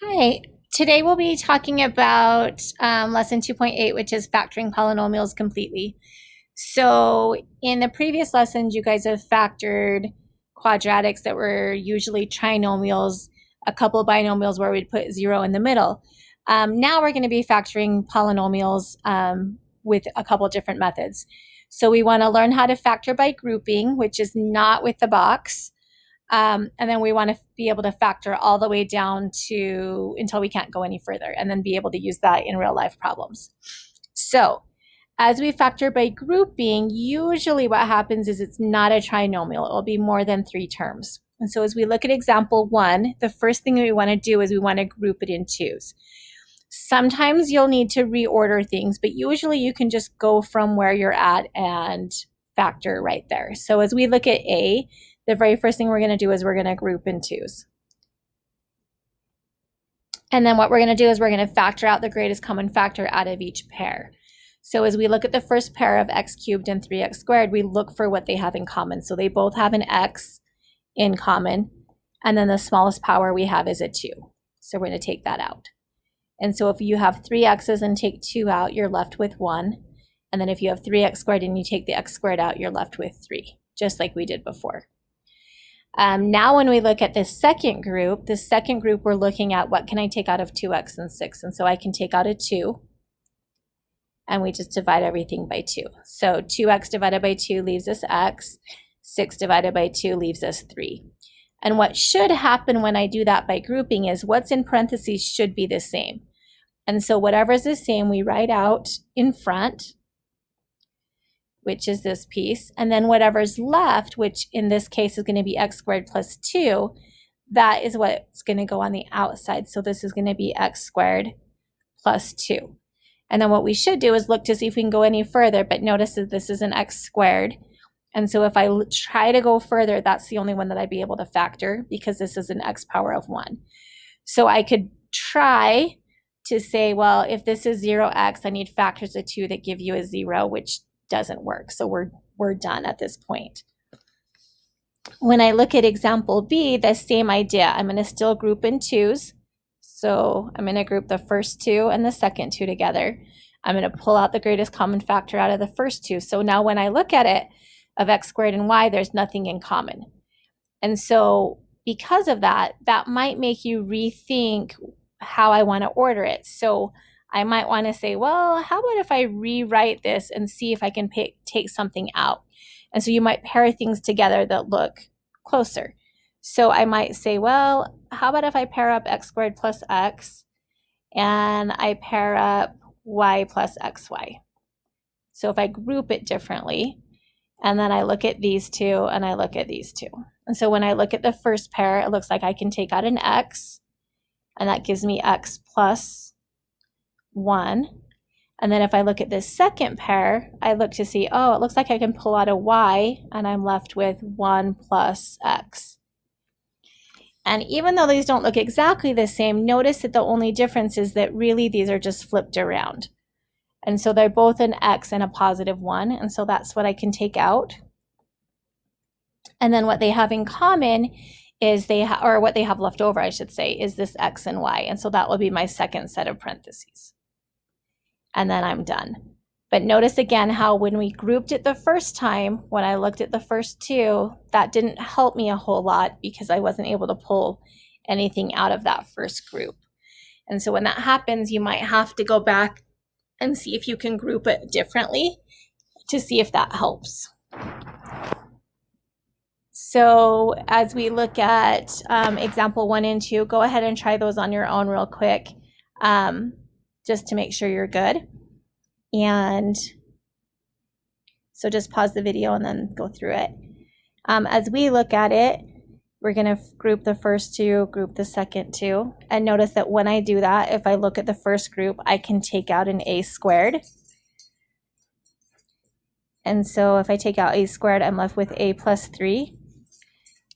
Hi, today we'll be talking about lesson 2.8, which is factoring polynomials completely. So, in the previous lessons, you guys have factored quadratics that were usually trinomials, a couple of binomials where we'd put zero in the middle. Now we're going to be factoring polynomials with a couple different methods. So, we want to learn how to factor by grouping, which is not with the box. And then we want to be able to factor all the way down to until we can't go any further, and then be able to use that in real life problems. So as we factor by grouping, usually what happens is it's not a trinomial. It will be more than 3 terms. And so as we look at example 1, the first thing we want to do is we want to group it in twos. Sometimes you'll need to reorder things, but usually you can just go from where you're at and factor right there. So as we look at A, the very first thing we're going to do is we're going to group in twos. And then what we're going to do is we're going to factor out the greatest common factor out of each pair. So as we look at the first pair of x cubed and 3x squared, we look for what they have in common. So they both have an x in common. And then the smallest power we have is a 2. So we're going to take that out. And so if you have 3x's and take 2 out, you're left with 1. And then if you have 3x squared and you take the x squared out, you're left with 3, just like we did before. Now when we look at this second group, we're looking at what can I take out of 2x and 6. And so I can take out a 2, and we just divide everything by 2. So 2x divided by 2 leaves us x, 6 divided by 2 leaves us 3. And what should happen when I do that by grouping is what's in parentheses should be the same. And so whatever is the same, we write out in front, which is this piece, and then whatever's left, which in this case is going to be x squared plus 2, that is what's going to go on the outside. So this is going to be x squared plus 2. And then what we should do is look to see if we can go any further, but notice that this is an x squared. And so if I try to go further, that's the only one that I'd be able to factor because this is an x power of 1. So I could try to say, well, if this is 0x, I need factors of 2 that give you a 0, which doesn't work. So we're done at this point. When I look at example B, the same idea. I'm going to still group in twos. So I'm going to group the first 2 and the second 2 together. I'm going to pull out the greatest common factor out of the first 2. So now when I look at it of x squared and y, there's nothing in common. And so because of that, that might make you rethink how I want to order it. So I might want to say, well, how about if I rewrite this and see if I can take something out? And so you might pair things together that look closer. So I might say, well, how about if I pair up x squared plus x and I pair up y plus xy? So if I group it differently, and then I look at these two and I look at these two. And so when I look at the first pair, it looks like I can take out an x, and that gives me x plus 1. And then if I look at this second pair, I look to see, oh, it looks like I can pull out a y, and I'm left with 1 plus x. And even though these don't look exactly the same, notice that the only difference is that really these are just flipped around. And so they're both an x and a positive 1, and so that's what I can take out. And then what they have in common is or what they have left over, I should say, is this x and y. And so that will be my second set of parentheses. And then I'm done. But notice again how when we grouped it the first time, when I looked at the first 2, that didn't help me a whole lot because I wasn't able to pull anything out of that first group. And so when that happens, you might have to go back and see if you can group it differently to see if that helps. So as we look at example 1 and 2, go ahead and try those on your own real quick, just to make sure you're good. And so just pause the video and then go through it. As we look at it, we're going to group the first 2, group the second 2. And notice that when I do that, if I look at the first group, I can take out an a squared. And so if I take out a squared, I'm left with a plus 3.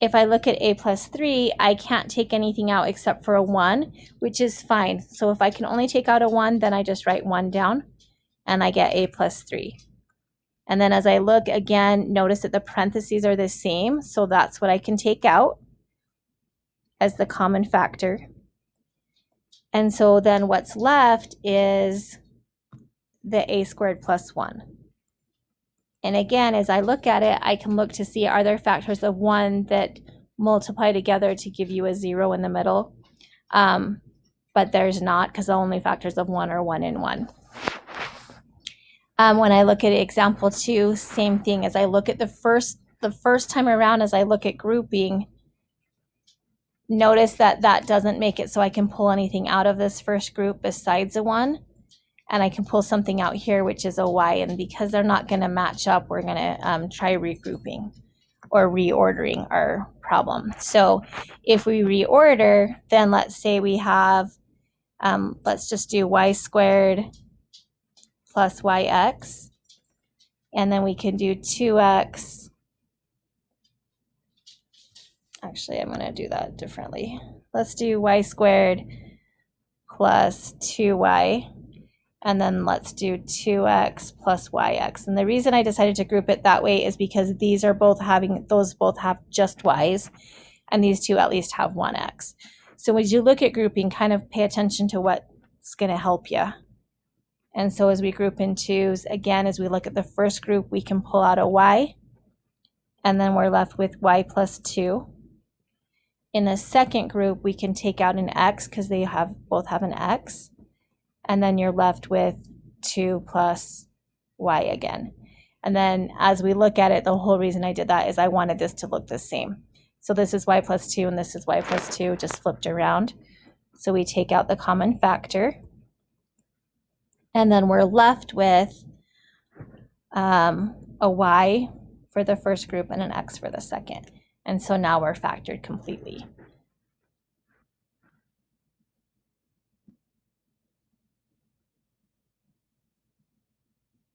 If I look at a plus 3, I can't take anything out except for a 1, which is fine. So if I can only take out a 1, then I just write 1 down, and I get a plus 3. And then as I look again, notice that the parentheses are the same, so that's what I can take out as the common factor. And so then what's left is the a squared plus 1. And again, as I look at it, I can look to see, are there factors of 1 that multiply together to give you a 0 in the middle? But there's not, because the only factors of 1 are 1 and 1. When I look at example 2, same thing. As I look at the first time around, as I look at grouping, notice that that doesn't make it so I can pull anything out of this first group besides a 1. And I can pull something out here, which is a y. And because they're not going to match up, we're going to try regrouping or reordering our problem. So if we reorder, then let's say we have, let's just do y squared plus yx. And then we can do 2x. Actually, I'm going to do that differently. Let's do y squared plus 2y. And then let's do 2x plus yx. And the reason I decided to group it that way is because these are both having, those both have just y's, and these two at least have 1x. So as you look at grouping, kind of pay attention to what's going to help you. And so as we group in twos, again, as we look at the first group, we can pull out a y, and then we're left with y plus 2. In the second group, we can take out an x because they both have an x. And then you're left with 2 plus y again. And then as we look at it, the whole reason I did that is I wanted this to look the same. So this is y plus 2 and this is y plus 2, just flipped around. So we take out the common factor. And then we're left with a y for the first group and an x for the second. And so now we're factored completely.